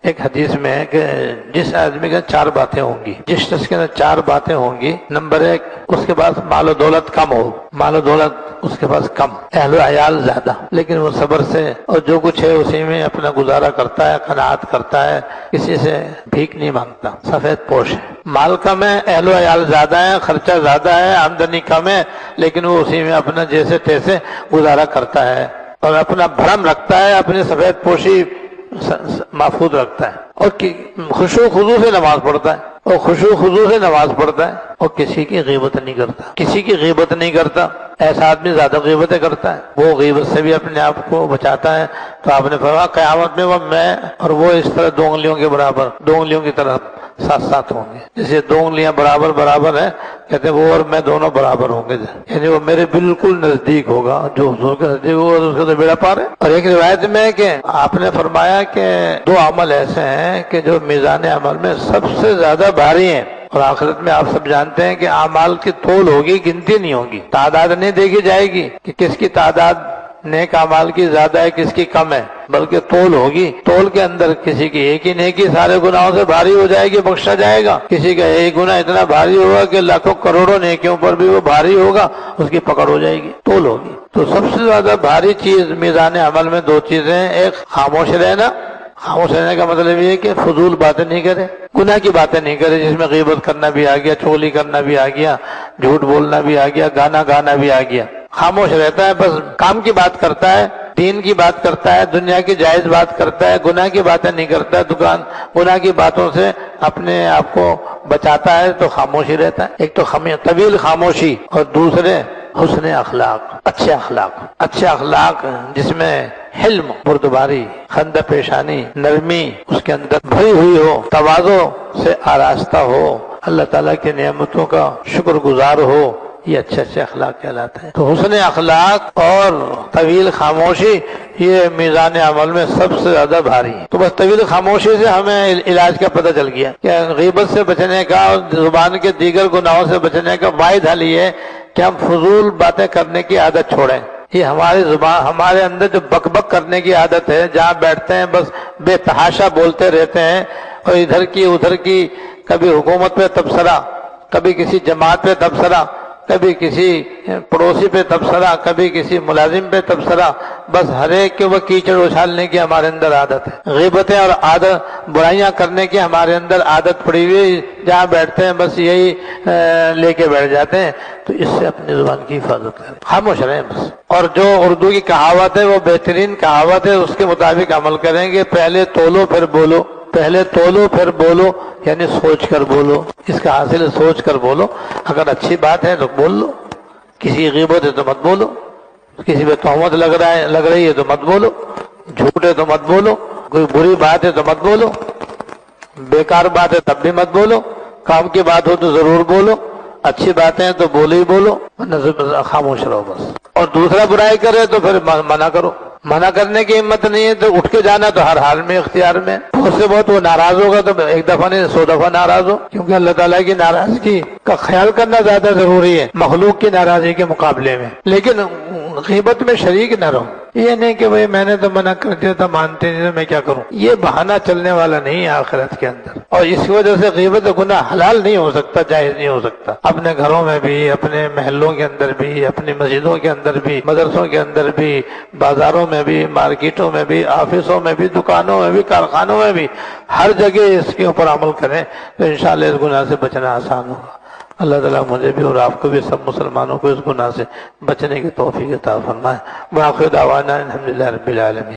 ایک حدیث میں ہے کہ جس آدمی کے 4 باتیں ہوں گی، جس شخص کے اندر 4 باتیں ہوں گی، نمبر 1 اس کے پاس مال و دولت کم ہو، مال و دولت اس کے پاس کم، اہل و عیال زیادہ، لیکن وہ صبر سے اور جو کچھ ہے اسی میں اپنا گزارا کرتا ہے، قناعت کرتا ہے، کسی سے بھیک نہیں مانگتا، سفید پوش ہے۔ مال کم ہے، اہل و عیال زیادہ ہے، خرچہ زیادہ ہے، آمدنی کم ہے، لیکن وہ اسی میں اپنا جیسے تیسے گزارا کرتا ہے اور اپنا بھرم رکھتا ہے، اپنی سفید پوشی محفوظ رکھتا ہے، اور خشوع خضوع سے نماز پڑھتا ہے، اور خشوع خضوع سے نماز پڑھتا ہے، اور کسی کی غیبت نہیں کرتا، کسی کی غیبت نہیں کرتا۔ ایسا آدمی زیادہ غیبتیں کرتا ہے، وہ غیبت سے بھی اپنے آپ کو بچاتا ہے۔ تو آپ نے فرمایا قیامت میں وہ میں اور وہ اس طرح 2 انگلیوں کے برابر، 2 انگلیوں کی طرح ساتھ ساتھ ہوں گے، جیسے 2 انگلیاں برابر برابر ہیں، کہتے ہیں وہ اور میں دونوں برابر ہوں گے، یعنی وہ میرے بالکل نزدیک ہوگا، جو حضور کے نزدیک ہوگا اس کا تو بیڑا پار ہے۔ اور ایک روایت میں ہے کہ آپ نے فرمایا کہ 2 عمل ایسے ہیں کہ جو میزان عمل میں سب سے زیادہ بھاری ہیں، اور آخرت میں آپ سب جانتے ہیں کہ اعمال کی تول ہوگی، گنتی نہیں ہوگی، تعداد نہیں دیکھی جائے گی کہ کس کی تعداد نیک اعمال کی زیادہ ہے کس کی کم ہے، بلکہ تول ہوگی۔ تول کے اندر کسی کی ایک ہی نیکی سارے گناہوں سے بھاری ہو جائے گی، بخشا جائے گا، کسی کا ایک گناہ اتنا بھاری ہوگا کہ لاکھوں کروڑوں نیکیوں پر بھی وہ بھاری ہوگا، اس کی پکڑ ہو جائے گی، تول ہوگی۔ تو سب سے زیادہ بھاری چیز میزان عمل میں 2 چیزیں ہیں، ایک خاموش رہنا، خاموش رہنے کا مطلب یہ ہے کہ فضول باتیں نہیں کرے، گناہ کی باتیں نہیں کرے، جس میں غیبت کرنا بھی آ گیا، چغلی کرنا بھی آ گیا، جھوٹ بولنا بھی آ گیا، گانا گانا بھی آ گیا۔ خاموش رہتا ہے، بس کام کی بات کرتا ہے، دین کی بات کرتا ہے، دنیا کی جائز بات کرتا ہے، گناہ کی باتیں نہیں کرتا ہے، گناہ کی باتوں سے اپنے آپ کو بچاتا ہے، تو خاموشی رہتا ہے۔ ایک تو طویل خاموشی، اور دوسرے حسن اخلاق، اچھے اخلاق، اچھے اخلاق جس میں حلم، بردباری، خندہ پیشانی، نرمی اس کے اندر بھری ہوئی ہو، تواضع سے آراستہ ہو، اللہ تعالیٰ کی نعمتوں کا شکر گزار ہو، یہ اچھے اچھے اخلاق کہلاتے ہیں۔ تو حسن اخلاق اور طویل خاموشی یہ میزان عمل میں سب سے زیادہ بھاری ہے۔ تو بس طویل خاموشی سے ہمیں علاج کا پتہ چل گیا کہ غیبت سے بچنے کا اور زبان کے دیگر گناہوں سے بچنے کا واحد حل یہ ہے کہ ہم فضول باتیں کرنے کی عادت چھوڑیں۔ یہ ہماری زبان، ہمارے اندر جو بک بک کرنے کی عادت ہے، جہاں بیٹھتے ہیں بس بے تحاشا بولتے رہتے ہیں، اور ادھر کی ادھر کی، کبھی حکومت پہ تبصرہ، کبھی کسی جماعت پہ تبصرہ، کبھی کسی پڑوسی پہ تبصرہ، کبھی کسی ملازم پہ تبصرہ، بس ہر ایک کے وہ کیچڑ اچھالنے کی ہمارے اندر عادت ہے۔ غیبتیں اور عادت برائیاں کرنے کی ہمارے اندر عادت پڑی ہوئی، جہاں بیٹھتے ہیں بس یہی لے کے بیٹھ جاتے ہیں۔ تو اس سے اپنی زبان کی حفاظت کریں، خاموش رہیں بس۔ اور جو اردو کی کہاوت ہے وہ بہترین کہاوت ہے، اس کے مطابق عمل کریں گے۔ پہلے تولو پھر بولو، پہلے تولو پھر بولو، یعنی سوچ کر بولو، اس کا حاصل ہے سوچ کر بولو۔ اگر اچھی بات ہے تو بول لو، کسی کی غیبت ہے تو مت بولو، کسی پہ تہمت لگ رہی ہے تو مت بولو، جھوٹ ہے تو مت بولو، کوئی بری بات ہے تو مت بولو، بیکار بات ہے تب بھی مت بولو، کام کی بات ہو تو ضرور بولو، اچھی باتیں ہیں تو بولو ہی بولو، ورنہ خاموش رہو بس۔ اور دوسرا برائی کرے تو پھر منع کرو، منع کرنے کی ہمت نہیں ہے تو اٹھ کے جانا تو ہر حال میں اختیار میں۔ بہت سے بہت وہ ناراض ہوگا تو 1 دفعہ نہیں 100 دفعہ ناراض ہو، کیونکہ اللہ تعالیٰ کی ناراضگی کا خیال کرنا زیادہ ضروری ہے مخلوق کی ناراضگی کے مقابلے میں۔ لیکن غیبت میں شریک نہ رہو، یہ نہیں کہ بھئی میں نے تو منع کر دیا تھا، مانتے نہیں تو میں کیا کروں، یہ بہانہ چلنے والا نہیں ہے آخرت کے اندر۔ اور اس وجہ سے غیبت گناہ حلال نہیں ہو سکتا، جائز نہیں ہو سکتا۔ اپنے گھروں میں بھی، اپنے محلوں کے اندر بھی، اپنی مسجدوں کے اندر بھی، مدرسوں کے اندر بھی، بازاروں میں بھی، مارکیٹوں میں بھی، آفسوں میں بھی، دکانوں میں بھی، کارخانوں میں بھی، ہر جگہ اس کے اوپر عمل کریں تو انشاءاللہ اس گناہ سے بچنا آسان ہوگا۔ اللہ تعالیٰ مجھے بھی اور آپ کو بھی، سب مسلمانوں کو اس گناہ سے بچنے کی توفیق عطا فرمائے۔ وآخر دعوانا الحمدللہ رب العالمین۔